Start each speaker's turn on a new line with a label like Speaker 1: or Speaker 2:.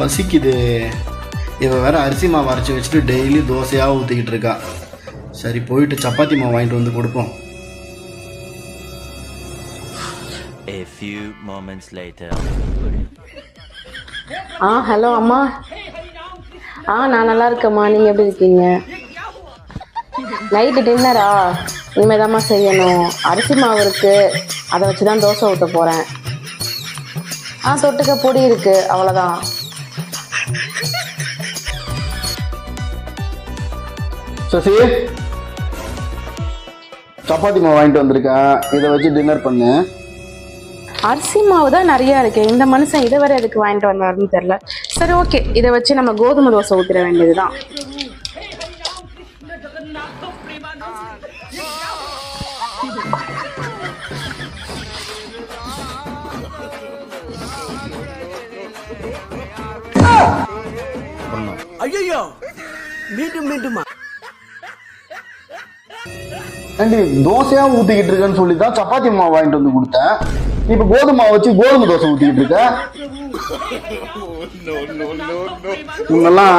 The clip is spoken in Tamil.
Speaker 1: பசிக்குது. இவ வேற அரிசி மாவு அரைச்சி வச்சுட்டு டெய்லி தோசையாக ஊற்றிக்கிட்டு இருக்கா. சரி போயிட்டு சப்பாத்தி மாவு வாங்கிட்டு வந்து கொடுப்போம்.
Speaker 2: A few moments later.
Speaker 3: Hello அம்மா. நான் நல்லா இருக்கேம்மா, நீங்கள் எப்படி இருக்கீங்க? நைட்டு டின்னரா? இனிமேதாம்மா செய்யணும். அரிசி மாவு இருக்குது, அதை வச்சு தான் தோசை ஊற்ற போகிறேன். தொட்டுக்க பொடி இருக்குது, அவ்வளோதான்.
Speaker 1: சசி, சப்பாத்தி மாவு வாங்கிட்டு வந்திருக்கேன், இதை வச்சு டின்னர் பண்ணு.
Speaker 3: அரிசி மாவு தான் நிறையா இருக்கு, இந்த மனுஷன் இதை வேற எதுக்கு வாங்கிட்டு வந்தாருன்னு தெரியல. சரி ஓகே, இதை வச்சு நம்ம கோதுமை தோசை ஊற்றிட வேண்டியது தான்.
Speaker 4: ஐயோ, மீண்டும் மீண்டுமா?
Speaker 1: ஏண்டி தோசையா ஊத்திக்கிட்டு இருக்கேன்னு சொல்லி தான் சப்பாத்தி மாவு வாங்கிட்டு வந்து கொடுத்தேன். இப்ப கோதுமை மாவு வச்சு கோதுமை தோசை ஊத்திக்கிட்டு இருக்க. இவங்கெல்லாம்